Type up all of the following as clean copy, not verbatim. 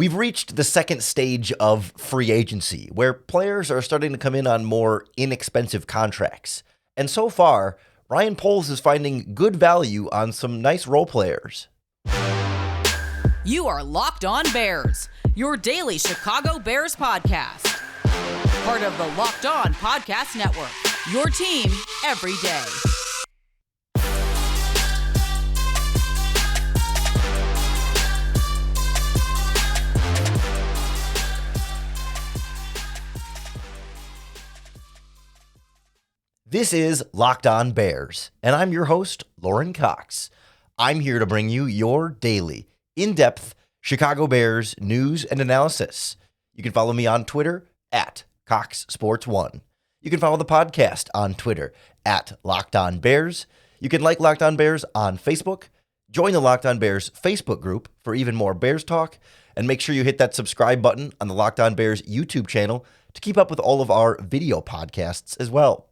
We've reached the second stage of free agency, where players are starting to come in on more inexpensive contracts. And so far, Ryan Poles is finding good value on some nice role players. You are Locked On Bears, your daily Chicago Bears podcast. Part of the Locked On Podcast Network, your team every day. This is Locked On Bears, and I'm your host, Lorin Cox. I'm here to bring you your daily, in-depth Chicago Bears news and analysis. You can follow me on Twitter at CoxSports1. You can follow the podcast on Twitter at Locked On Bears. You can like Locked On Bears on Facebook. Join the Locked On Bears Facebook group for even more Bears talk. And make sure you hit that subscribe button on the Locked On Bears YouTube channel to keep up with all of our video podcasts as well.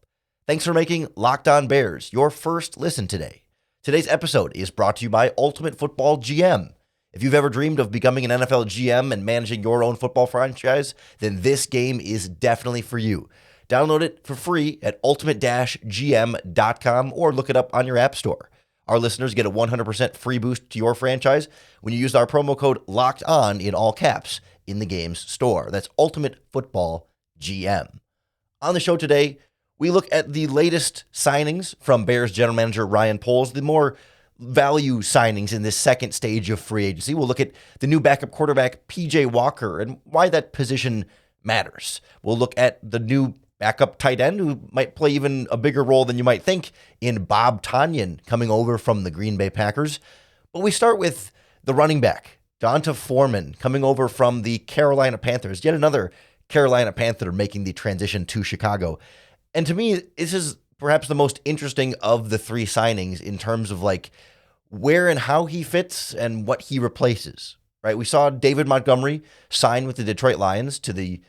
Thanks for making Locked On Bears your first listen today. Today's episode is brought to you by Ultimate Football GM. If you've ever dreamed of becoming an NFL GM and managing your own football franchise, then this game is definitely for you. Download it for free at ultimate-gm.com or look it up on your app store. Our listeners get a 100% free boost to your franchise when you use our promo code LOCKEDON in all caps in the game's store. That's Ultimate Football GM. On the show today, we look at the latest signings from Bears general manager Ryan Poles, the more value signings in this second stage of free agency. We'll look at the new backup quarterback, P.J. Walker, and why that position matters. We'll look at the new backup tight end who might play even a bigger role than you might think in Bob Tonyan coming over from the Green Bay Packers. But we start with the running back, Donta Foreman, coming over from the Carolina Panthers. Yet another Carolina Panther making the transition to Chicago. And to me, this is perhaps the most interesting of the three signings in terms of like where and how he fits and what he replaces, right? We saw David Montgomery sign with the Detroit Lions to the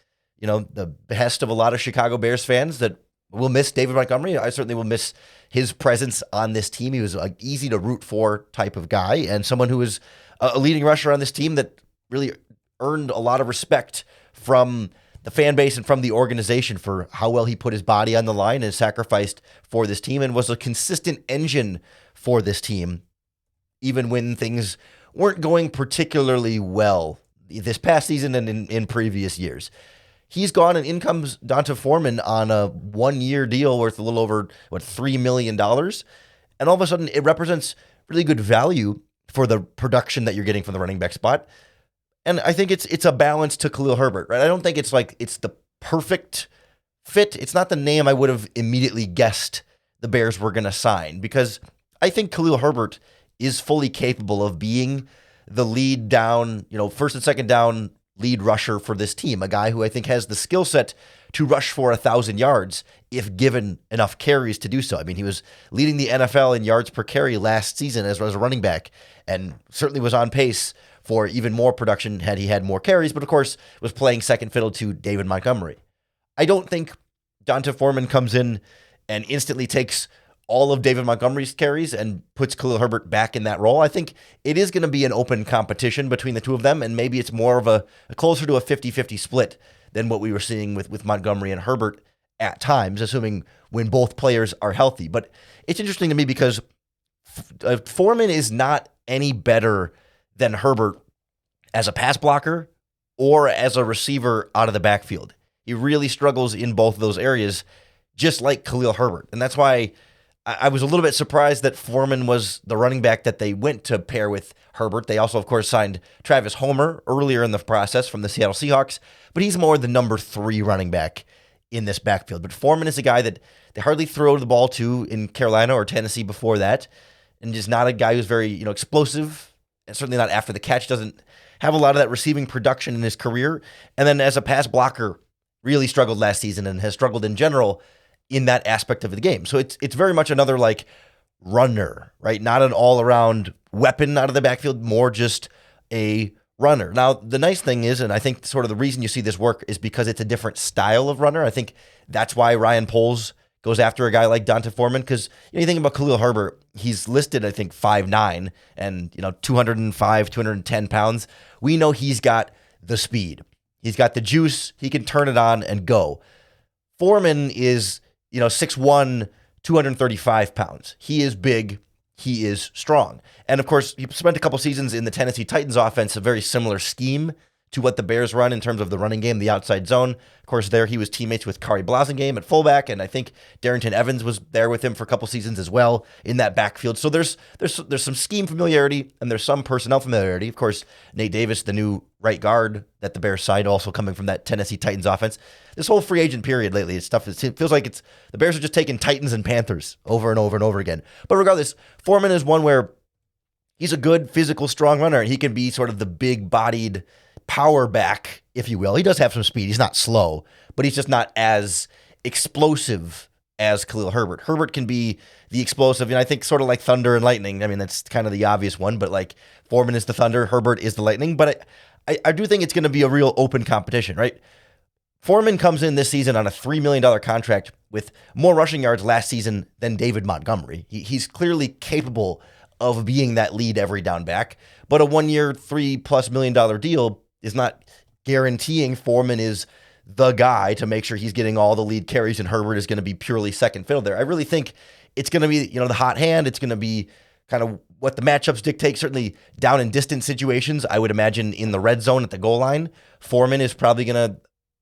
behest of a lot of Chicago Bears fans that will miss David Montgomery. I certainly will miss his presence on this team. He was an easy to root for type of guy and someone who was a leading rusher on this team that really earned a lot of respect from the fan base and from the organization for how well he put his body on the line and sacrificed for this team and was a consistent engine for this team, even when things weren't going particularly well this past season and in previous years. He's gone, and in comes Donta Foreman on a one-year deal worth a little over, $3 million. And all of a sudden, it represents really good value for the production that you're getting from the running back spot. And I think it's a balance to Khalil Herbert, right? I don't think it's the perfect fit. It's not the name I would have immediately guessed the Bears were going to sign, because I think Khalil Herbert is fully capable of being the lead down, first and second down lead rusher for this team, a guy who I think has the skill set to rush for 1,000 yards if given enough carries to do so. I mean, he was leading the NFL in yards per carry last season as a running back and certainly was on pace for even more production had he had more carries, but of course was playing second fiddle to David Montgomery. I don't think Donta Foreman comes in and instantly takes all of David Montgomery's carries and puts Khalil Herbert back in that role. I think it is going to be an open competition between the two of them, and maybe it's more of a closer to a 50-50 split than what we were seeing with Montgomery and Herbert at times, assuming when both players are healthy. But it's interesting to me because Foreman is not any better than Herbert as a pass blocker or as a receiver out of the backfield. He really struggles in both of those areas, just like Khalil Herbert. And that's why I was a little bit surprised that Foreman was the running back that they went to pair with Herbert. They also, of course, signed Travis Homer earlier in the process from the Seattle Seahawks, but he's more the number 3 running back in this backfield. But Foreman is a guy that they hardly throw the ball to in Carolina or Tennessee before that, and just not a guy who's very explosive, and certainly not after the catch, doesn't have a lot of that receiving production in his career. And then as a pass blocker, really struggled last season and has struggled in general in that aspect of the game. So it's very much another runner, right? Not an all-around weapon out of the backfield, more just a runner. Now, the nice thing is, and I think sort of the reason you see this work is because it's a different style of runner. I think that's why Ryan Poles goes after a guy like Donta Foreman, because you think about Khalil Herbert, he's listed, I think, 5'9", and 205, 210 pounds. We know he's got the speed. He's got the juice. He can turn it on and go. Foreman is, 6'1", 235 pounds. He is big. He is strong. And of course, he spent a couple seasons in the Tennessee Titans offense, a very similar scheme to what the Bears run in terms of the running game, the outside zone. Of course, there he was teammates with Kari Blasingame at fullback, and I think Darrington Evans was there with him for a couple seasons as well in that backfield. So there's some scheme familiarity, and there's some personnel familiarity. Of course, Nate Davis, the new right guard that the Bears signed, also coming from that Tennessee Titans offense. This whole free agent period lately, it feels like the Bears are just taking Titans and Panthers over and over and over again. But regardless, Foreman is one where he's a good physical, strong runner, and he can be sort of the big-bodied power back, if you will. He does have some speed. He's not slow, but he's just not as explosive as Khalil Herbert. Herbert can be the explosive, and I think sort of like thunder and lightning. I mean, that's kind of the obvious one, but like Foreman is the thunder, Herbert is the lightning. But I do think it's going to be a real open competition, right? Foreman comes in this season on a $3 million contract with more rushing yards last season than David Montgomery. He's clearly capable of being that lead every down back, but a 1 year, $3+ million deal is not guaranteeing Foreman is the guy to make sure he's getting all the lead carries and Herbert is going to be purely second fiddle there. I really think it's going to be, the hot hand. It's going to be kind of what the matchups dictate, certainly down and distance situations. I would imagine in the red zone at the goal line, Foreman is probably going to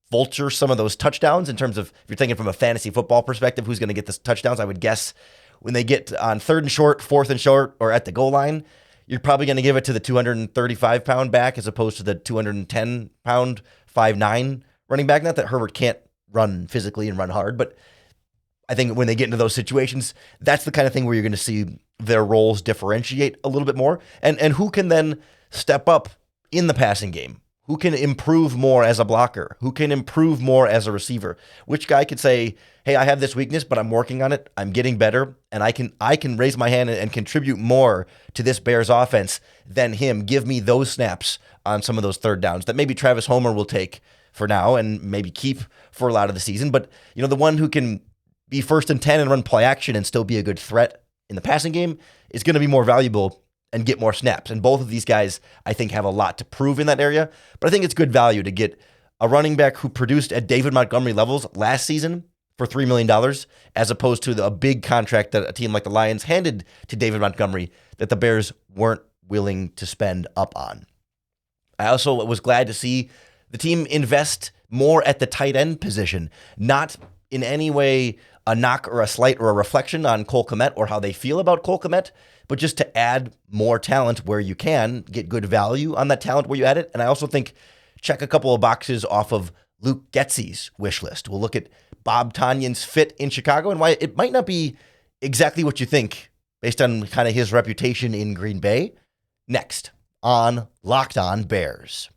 vulture some of those touchdowns in terms of, if you're thinking from a fantasy football perspective, who's going to get the touchdowns. I would guess when they get on 3rd and short, 4th and short, or at the goal line, you're probably going to give it to the 235-pound back as opposed to the 210-pound, 5'9" running back. Not that Herbert can't run physically and run hard, but I think when they get into those situations, that's the kind of thing where you're going to see their roles differentiate a little bit more. And who can then step up in the passing game? Who can improve more as a blocker? Who can improve more as a receiver? Which guy could say, hey, I have this weakness, but I'm working on it. I'm getting better, and I can raise my hand and contribute more to this Bears offense than him. Give me those snaps on some of those third downs that maybe Travis Homer will take for now and maybe keep for a lot of the season. But, the one who can be 1st and 10 and run play action and still be a good threat in the passing game is going to be more valuable and get more snaps. And both of these guys, I think, have a lot to prove in that area. But I think it's good value to get a running back who produced at David Montgomery levels last season for $3 million, as opposed to a big contract that a team like the Lions handed to David Montgomery that the Bears weren't willing to spend up on. I also was glad to see the team invest more at the tight end position, not in any way a knock or a slight or a reflection on Cole Kmet or how they feel about Cole Kmet, but just to add more talent where you can, get good value on that talent where you add it. And I also think check a couple of boxes off of Luke Getsy's wish list. We'll look at Bob Tonyan's fit in Chicago and why it might not be exactly what you think based on kind of his reputation in Green Bay. Next on Locked On Bears.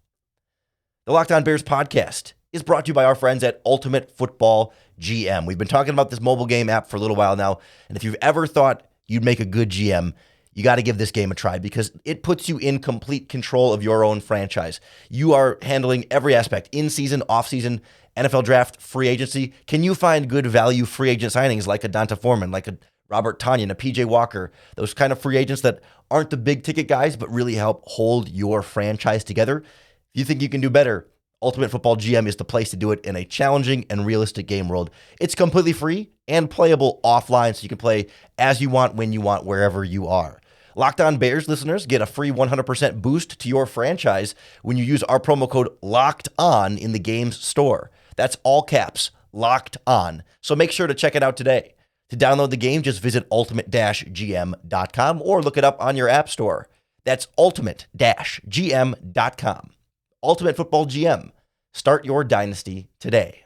The Locked On Bears podcast is brought to you by our friends at Ultimate Football GM. We've been talking about this mobile game app for a little while now, and if you've ever thought you'd make a good GM, you got to give this game a try because it puts you in complete control of your own franchise. You are handling every aspect, in-season, off-season, NFL draft, free agency. Can you find good value free agent signings like a Donta Foreman, like a Robert Tonyan, a P.J. Walker, those kind of free agents that aren't the big-ticket guys but really help hold your franchise together? If you think you can do better, Ultimate Football GM is the place to do it in a challenging and realistic game world. It's completely free and playable offline, so you can play as you want, when you want, wherever you are. Locked On Bears listeners get a free 100% boost to your franchise when you use our promo code LOCKEDON in the game's store. That's all caps, Locked On. So make sure to check it out today. To download the game, just visit ultimate-gm.com or look it up on your app store. That's ultimate-gm.com. Ultimate Football GM. Start your dynasty today.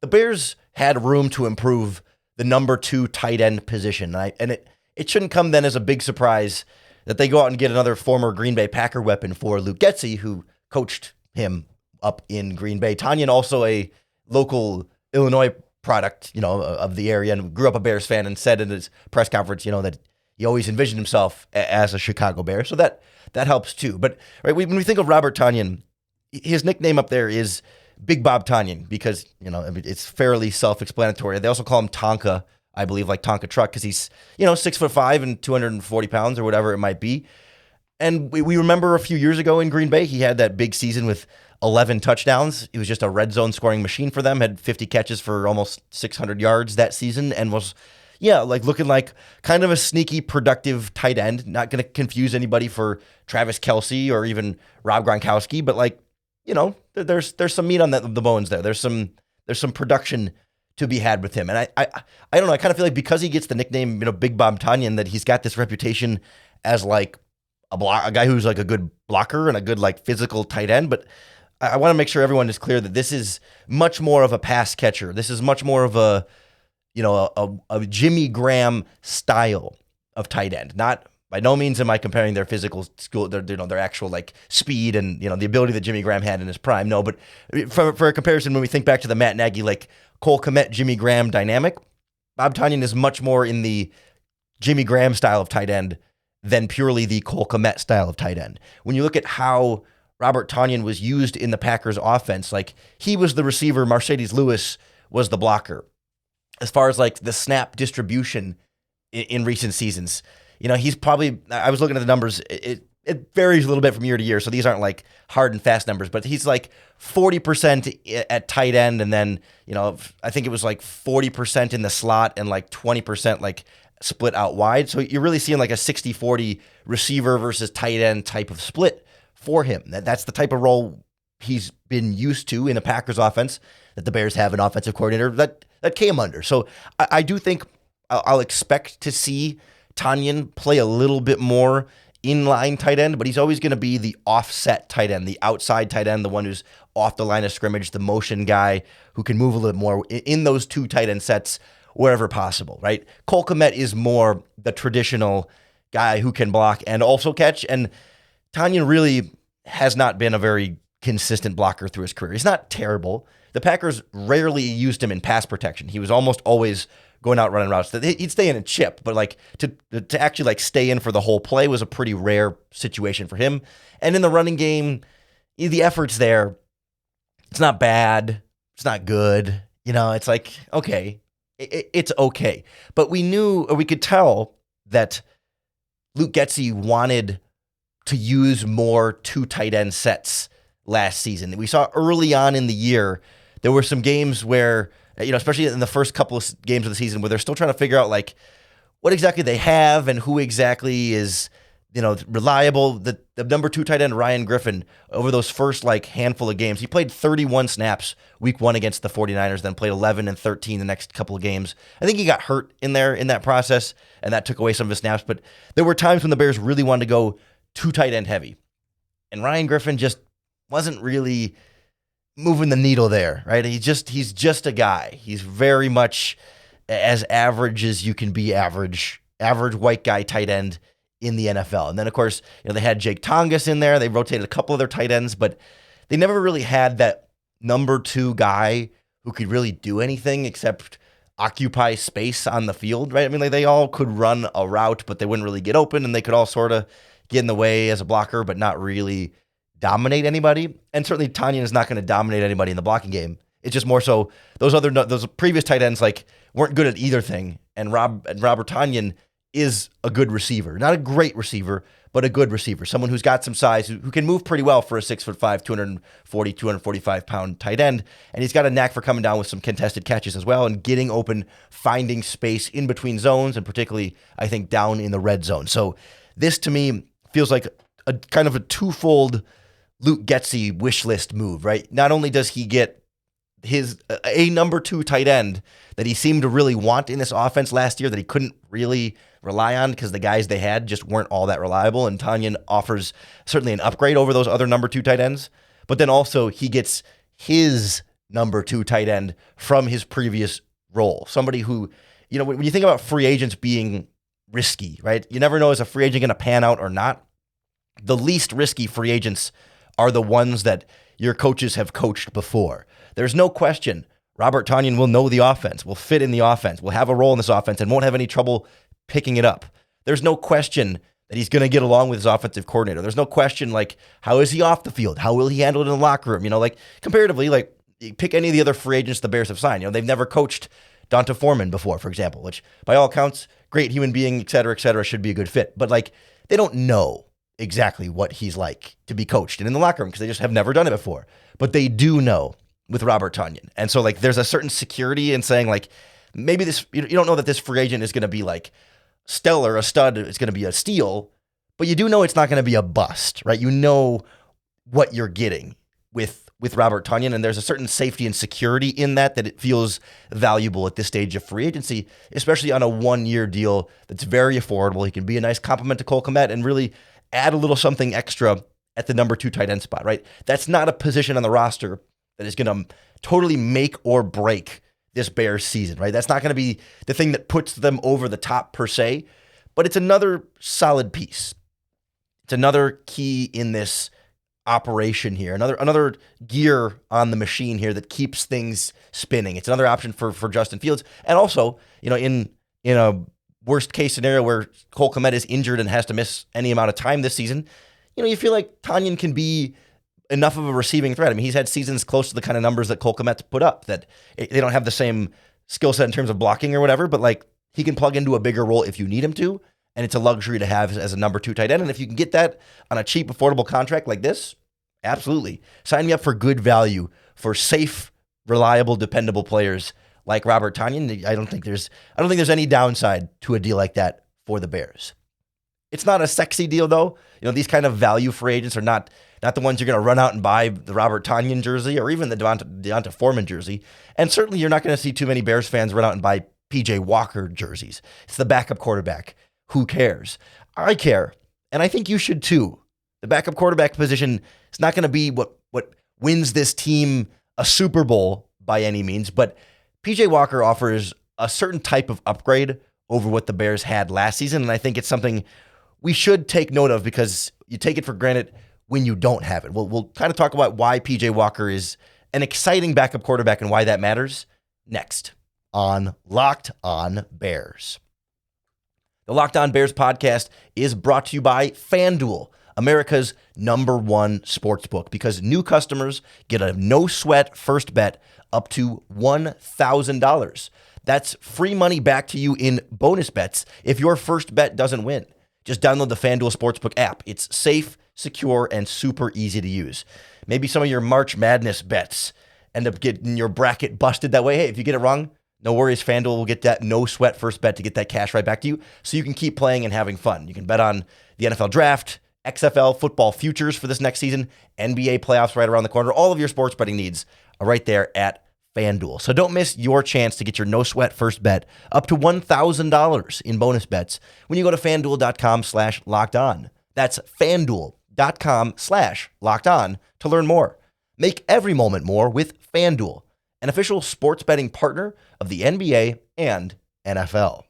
The Bears had room to improve the number 2 tight end position. And it shouldn't come then as a big surprise that they go out and get another former Green Bay Packer weapon for Luke Getsy, who coached him up in Green Bay. Tonyan, also a local Illinois product, of the area, and grew up a Bears fan and said in his press conference, that he always envisioned himself as a Chicago Bear. So that helps too. But right, when we think of Robert Tonyan, his nickname up there is Big Bob Tonyan because, it's fairly self-explanatory. They also call him Tonka, I believe, like Tonka truck, because he's, 6'5" and 240 pounds or whatever it might be. And we remember a few years ago in Green Bay, he had that big season with 11 touchdowns. He was just a red zone scoring machine for them, had 50 catches for almost 600 yards that season, and was, looking like kind of a sneaky, productive tight end. Not going to confuse anybody for Travis Kelce or even Rob Gronkowski, but there's some meat on the bones there. There's some production to be had with him. And I don't know, I kind of feel like because he gets the nickname, Big Bob Tonyan, that he's got this reputation as like a guy who's like a good blocker and a good like physical tight end. But I want to make sure everyone is clear that this is much more of a pass catcher. This is much more of a Jimmy Graham style of tight end. Not by no means am I comparing their physical skill, their actual like speed and the ability that Jimmy Graham had in his prime. No, but for a comparison, when we think back to the Matt Nagy like Cole Kmet, Jimmy Graham dynamic, Bob Tonyan is much more in the Jimmy Graham style of tight end than purely the Cole Kmet style of tight end. When you look at how Robert Tonyan was used in the Packers offense, like he was the receiver, Mercedes Lewis was the blocker. As far as like the snap distribution in recent seasons, he's probably, I was looking at the numbers, it varies a little bit from year to year, so these aren't like hard and fast numbers, but he's like 40% at tight end, and then, I think it was like 40% in the slot and like 20% like split out wide. So you're really seeing like a 60-40 receiver versus tight end type of split for him. That's the type of role he's been used to in the Packers offense, that the Bears have an offensive coordinator that came under. So I do think I'll expect to see Tonyan play a little bit more inline tight end, but he's always going to be the offset tight end, the outside tight end, the one who's off the line of scrimmage, the motion guy who can move a little bit more in those two tight end sets wherever possible, right? Cole Kmet is more the traditional guy who can block and also catch, and Tonyan really has not been a very consistent blocker through his career. He's not terrible. The Packers rarely used him in pass protection. He was almost always going out running routes. He'd stay in and chip, but like to actually like stay in for the whole play was a pretty rare situation for him. And in the running game, the effort's there. It's not bad. It's not good. It's like, okay, it's okay. But we knew, or we could tell that Luke Getsy wanted to use more two tight end sets last season. We saw early on in the year, there were some games where, especially in the first couple of games of the season, where they're still trying to figure out like what exactly they have and who exactly is, reliable. The number 2 tight end, Ryan Griffin, over those first like handful of games, he played 31 snaps week 1 against the 49ers, then played 11 and 13 the next couple of games. I think he got hurt in that process, and that took away some of his snaps. But there were times when the Bears really wanted to go 2 tight end heavy, and Ryan Griffin just wasn't really moving the needle there, right? He's just a guy. He's very much as average as you can be average white guy tight end in the NFL. And then, of course, they had Jake Tongas in there. They rotated a couple of their tight ends, but they never really had that number 2 guy who could really do anything except occupy space on the field, right? I mean, like they all could run a route, but they wouldn't really get open, and they could all sort of get in the way as a blocker, but not really dominate anybody. And certainly Tonyan is not going to dominate anybody in the blocking game. It's just more so those previous tight ends like weren't good at either thing. And Robert Tonyan is a good receiver, not a great receiver, but a good receiver. Someone who's got some size, who can move pretty well for a 6'5", 245 pound tight end. And he's got a knack for coming down with some contested catches as well and getting open, finding space in between zones, and particularly I think down in the red zone. So this to me feels like a kind of a twofold Luke Getsy wish list move, right? Not only does he get a number 2 tight end that he seemed to really want in this offense last year that he couldn't really rely on because the guys they had just weren't all that reliable, and Tonyan offers certainly an upgrade over those other number 2 tight ends, but then also he gets his number 2 tight end from his previous role. Somebody who, when you think about free agents being risky, right? You never know, is a free agent going to pan out or not? The least risky free agents are the ones that your coaches have coached before. There's no question Robert Tonyan will know the offense, will fit in the offense, will have a role in this offense, and won't have any trouble picking it up. There's no question that he's going to get along with his offensive coordinator. There's no question, like, how is he off the field? How will he handle it in the locker room? Like, comparatively, like, pick any of the other free agents the Bears have signed. They've never coached Donta Foreman before, for example, which, by all accounts, great human being, et cetera, should be a good fit. But, like, they don't know. exactly what he's like to be coached and in the locker room because they just have never done it before. But they do know with Robert Tonyan. And so like there's a certain security in saying like maybe this you don't know that this free agent is going to be like stellar, a stud, it's going to be a steal, but you do know it's not going to be a bust, right? You know what you're getting with Robert Tonyan, and there's a certain safety and security in that it feels valuable at this stage of free agency, especially on a 1-year deal that's very affordable. He can be a nice complement to Cole Kmet and really add a little something extra at the number 2 tight end spot, right? That's not a position on the roster that is going to totally make or break this Bears season, right? That's not going to be the thing that puts them over the top per se, but it's another solid piece. It's another key in this operation here, another gear on the machine here that keeps things spinning. It's another option for Justin Fields. And also, in a worst case scenario where Cole Kmet is injured and has to miss any amount of time this season, you feel like Tonyan can be enough of a receiving threat. I mean, he's had seasons close to the kind of numbers that Cole Kmet's put up, that they don't have the same skill set in terms of blocking or whatever, but like he can plug into a bigger role if you need him to, and it's a luxury to have as a number 2 tight end. And if you can get that on a cheap, affordable contract like this, absolutely. Sign me up for good value for safe, reliable, dependable players like Robert Tonyan. I don't think there's any downside to a deal like that for the Bears. It's not a sexy deal though. These kind of value free agents are not the ones you're going to run out and buy the Robert Tonyan jersey or even the Donta Foreman jersey. And certainly you're not going to see too many Bears fans run out and buy P.J. Walker jerseys. It's the backup quarterback. Who cares? I care. And I think you should too. The backup quarterback position is not going to be what wins this team a Super Bowl by any means, but P.J. Walker offers a certain type of upgrade over what the Bears had last season, and I think it's something we should take note of because you take it for granted when you don't have it. We'll kind of talk about why P.J. Walker is an exciting backup quarterback and why that matters next on Locked On Bears. The Locked On Bears podcast is brought to you by FanDuel, America's #1 sportsbook, because new customers get a no-sweat first bet up to $1,000. That's free money back to you in bonus bets if your first bet doesn't win. Just download the FanDuel Sportsbook app. It's safe, secure, and super easy to use. Maybe some of your March Madness bets end up getting your bracket busted that way. Hey, if you get it wrong, no worries. FanDuel will get that no-sweat first bet to get that cash right back to you so you can keep playing and having fun. You can bet on the NFL Draft, XFL football futures for this next season, NBA playoffs right around the corner. All of your sports betting needs are right there at FanDuel. So don't miss your chance to get your no-sweat first bet up to $1,000 in bonus bets when you go to FanDuel.com/lockedon. That's FanDuel.com/lockedon to learn more. Make every moment more with FanDuel, an official sports betting partner of the NBA and NFL.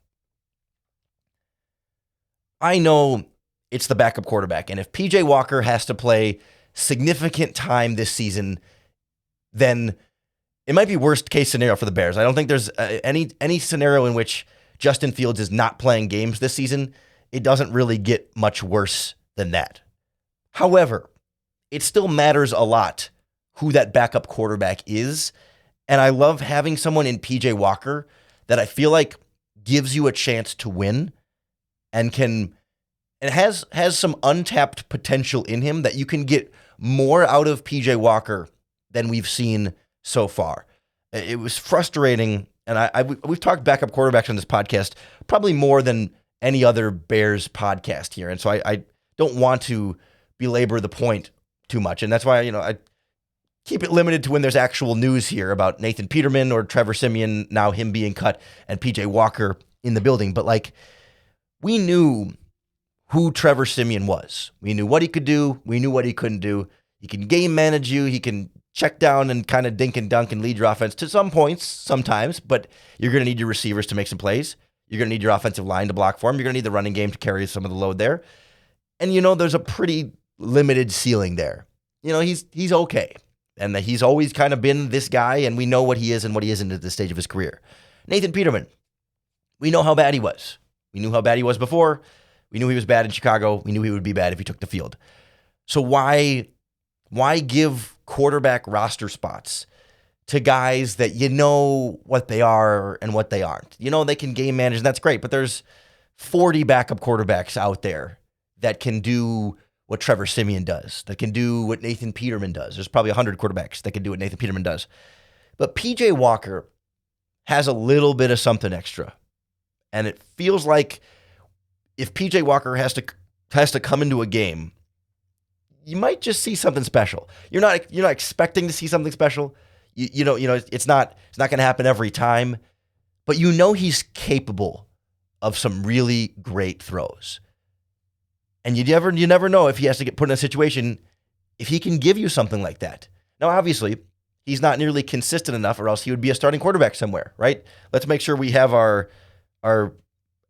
I know it's the backup quarterback, and if P.J. Walker has to play significant time this season, then it might be worst case scenario for the Bears. I don't think there's any scenario in which Justin Fields is not playing games this season. It doesn't really get much worse than that. However, it still matters a lot who that backup quarterback is. And I love having someone in P.J. Walker that I feel like gives you a chance to win and has some untapped potential in him that you can get more out of P.J. Walker than we've seen so far. It was frustrating, and we've talked backup quarterbacks on this podcast probably more than any other Bears podcast here, and so I don't want to belabor the point too much, and that's why I keep it limited to when there's actual news here about Nathan Peterman or Trevor Siemian, now him being cut, and P.J. Walker in the building. But we knew who Trevor Siemian was. We knew what he could do. We knew what he couldn't do. He can game manage you. He can check down and kind of dink and dunk and lead your offense to some points sometimes, but you're going to need your receivers to make some plays. You're going to need your offensive line to block for him. You're going to need the running game to carry some of the load there. And there's a pretty limited ceiling there. He's okay. And that he's always kind of been this guy, and we know what he is and what he isn't at this stage of his career. Nathan Peterman, we know how bad he was. We knew how bad he was before. We knew he was bad in Chicago. We knew he would be bad if he took the field. So why give quarterback roster spots to guys that what they are and what they aren't? They can game manage, and that's great, but there's 40 backup quarterbacks out there that can do what Trevor Siemian does, that can do what Nathan Peterman does. There's probably 100 quarterbacks that can do what Nathan Peterman does. But P.J. Walker has a little bit of something extra. And it feels like if P.J. Walker has to come into a game, you might just see something special. You're not expecting to see something special. You know, it's not going to happen every time, but you know he's capable of some really great throws. And you never know if he has to get put in a situation if he can give you something like that. Now, obviously, he's not nearly consistent enough, or else he would be a starting quarterback somewhere, right? Let's make sure we have our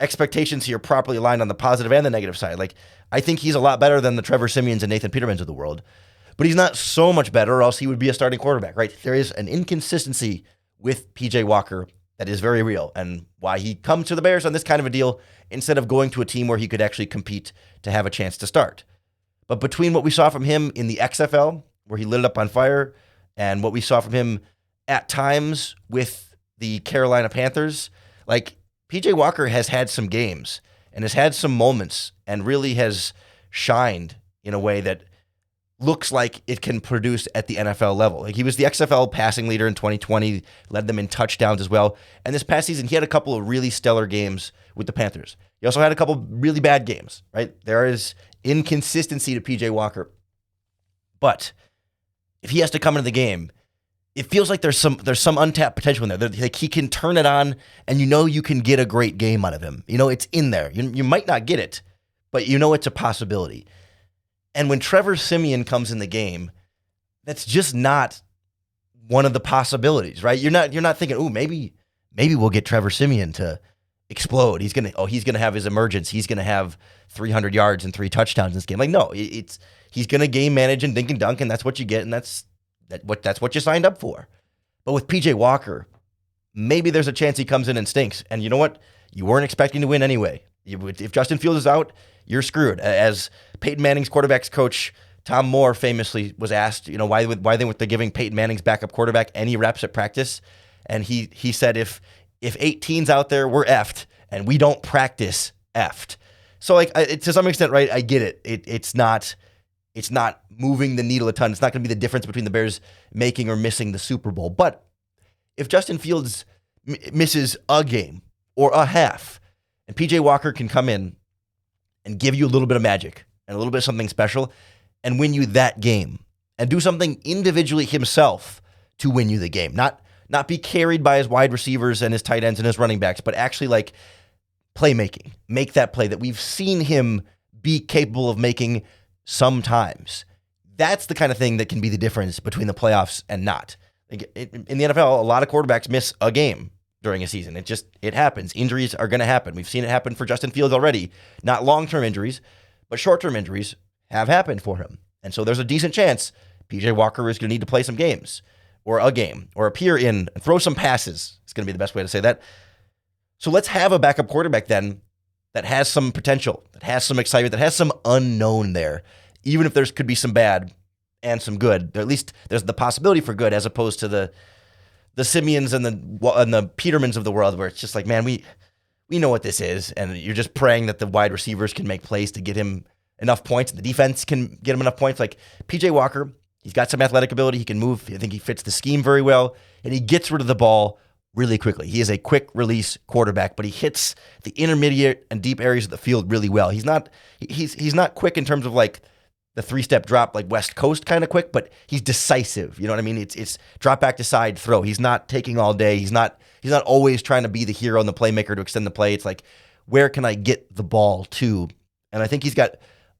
expectations here properly aligned on the positive and the negative side. Like, I think he's a lot better than the Trevor Siemians and Nathan Petermans of the world, but he's not so much better, or else he would be a starting quarterback, right? There is an inconsistency with P.J. Walker that is very real, and why he comes to the Bears on this kind of a deal instead of going to a team where he could actually compete to have a chance to start. But between what we saw from him in the XFL, where he lit it up on fire, and what we saw from him at times with the Carolina Panthers, like, P.J. Walker has had some games and has had some moments and really has shined in a way that looks like it can produce at the NFL level. Like, he was the XFL passing leader in 2020, led them in touchdowns as well. And this past season, he had a couple of really stellar games with the Panthers. He also had a couple really bad games, right? There is inconsistency to P.J. Walker. But if he has to come into the game, it feels like there's some untapped potential in there. Like, he can turn it on, and you know you can get a great game out of him. You know, it's in there. You might not get it, but you know it's a possibility. And when Trevor Siemian comes in the game, that's just not one of the possibilities, right? You're not thinking, oh, maybe we'll get Trevor Siemian to explode. He's gonna have his emergence. He's gonna have 300 yards and 3 touchdowns in this game. Like, no, he's gonna game manage and dink and dunk, and that's what you get, and that's what you signed up for. But with P.J. Walker, maybe there's a chance he comes in and stinks. And you know what? You weren't expecting to win anyway. If Justin Fields is out, you're screwed. As Peyton Manning's quarterbacks coach Tom Moore famously was asked, you know, why they were giving Peyton Manning's backup quarterback any reps at practice, and he said if 18's out there, we're effed, and we don't practice effed. So, like, to some extent, right? I get it. It's not moving the needle a ton. It's not going to be the difference between the Bears making or missing the Super Bowl. But if Justin Fields misses a game or a half, and P.J. Walker can come in and give you a little bit of magic and a little bit of something special and win you that game and do something individually himself to win you the game, not be carried by his wide receivers and his tight ends and his running backs, but actually, like, playmaking, make that play that we've seen him be capable of making sometimes. That's the kind of thing that can be the difference between the playoffs and not. Like, in the NFL, a lot of quarterbacks miss a game during a season. It happens. Injuries are going to happen. We've seen it happen for Justin Fields already. Not long-term injuries, but short-term injuries have happened for him. And so there's a decent chance P.J. Walker is going to need to play some games, or a game, or appear in and throw some passes. It's going to be the best way to say that. So let's have a backup quarterback then that has some potential, that has some excitement, that has some unknown there. Even if there could be some bad and some good, at least there's the possibility for good, as opposed to the Siemians and the Petermans of the world, where it's just like, man, we know what this is, and you're just praying that the wide receivers can make plays to get him enough points, and the defense can get him enough points. Like, P.J. Walker, he's got some athletic ability, he can move, I think he fits the scheme very well, and he gets rid of the ball really quickly. He is a quick release quarterback, but he hits the intermediate and deep areas of the field really well. He's not quick in terms of, like, the 3-step drop, like West Coast kind of quick, but he's decisive. You know what I mean? It's drop back to side throw. He's not taking all day. He's not always trying to be the hero and the playmaker to extend the play. It's like, where can I get the ball to? And I think he's got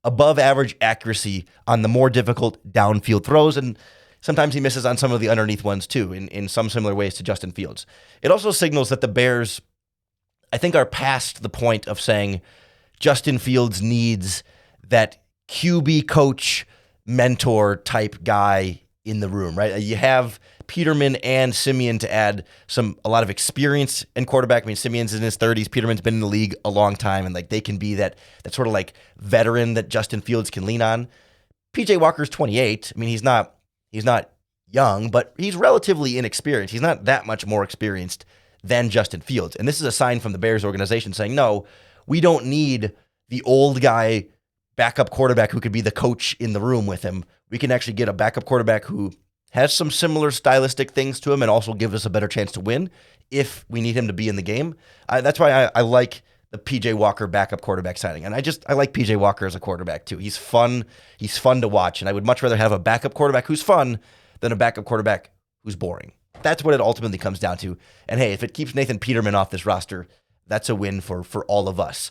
above average accuracy on the more difficult downfield throws, and sometimes he misses on some of the underneath ones too, in some similar ways to Justin Fields. It also signals that the Bears, I think, are past the point of saying Justin Fields needs that QB coach, mentor type guy in the room, right? You have Peterman and Siemian to add a lot of experience in quarterback. I mean, Siemian's in his 30s. Peterman's been in the league a long time, and like they can be that sort of like veteran that Justin Fields can lean on. P.J. Walker's 28. I mean, he's not young, but he's relatively inexperienced. He's not that much more experienced than Justin Fields. And this is a sign from the Bears organization saying, no, we don't need the old guy backup quarterback who could be the coach in the room with him. We can actually get a backup quarterback who has some similar stylistic things to him and also gives us a better chance to win if we need him to be in the game. That's why I like the P.J. Walker backup quarterback signing. And I like P.J. Walker as a quarterback too. He's fun. He's fun to watch. And I would much rather have a backup quarterback who's fun than a backup quarterback who's boring. That's what it ultimately comes down to. And hey, if it keeps Nathan Peterman off this roster, that's a win for all of us.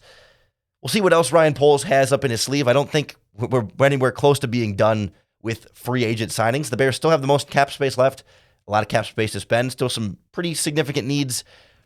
We'll see what else Ryan Poles has up in his sleeve. I don't think we're anywhere close to being done with free agent signings. The Bears still have the most cap space left. A lot of cap space to spend. Still some pretty significant needs.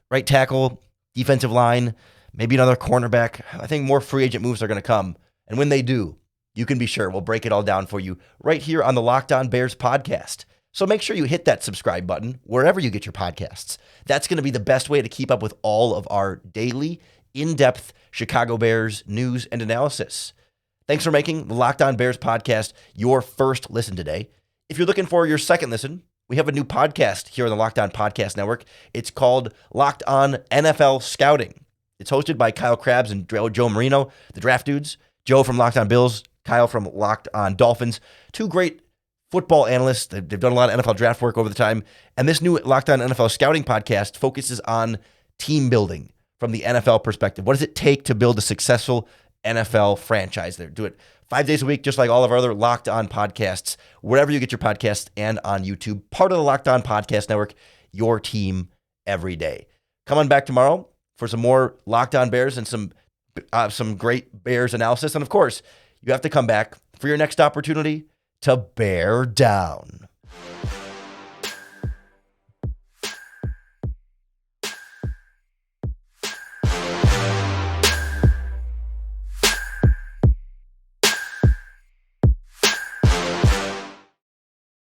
Right tackle, defensive line, maybe another cornerback. I think more free agent moves are going to come. And when they do, you can be sure we'll break it all down for you right here on the Locked On Bears podcast. So make sure you hit that subscribe button wherever you get your podcasts. That's going to be the best way to keep up with all of our daily, in-depth Chicago Bears news and analysis. Thanks for making the Locked On Bears podcast your first listen today. If you're looking for your second listen, we have a new podcast here on the Locked On Podcast Network. It's called Locked On NFL Scouting. It's hosted by Kyle Krabs and Joe Marino, the draft dudes. Joe from Locked On Bills, Kyle from Locked On Dolphins. Two great football analysts. They've done a lot of NFL draft work over the time. And this new Locked On NFL Scouting podcast focuses on team building from the NFL perspective. What does it take to build a successful NFL franchise? They do it 5 days a week, just like all of our other Locked On podcasts, wherever you get your podcasts and on YouTube. Part of the Locked On Podcast Network, your team every day. Come on back tomorrow for some more Locked On Bears and some great Bears analysis. And of course, you have to come back for your next opportunity to bear down.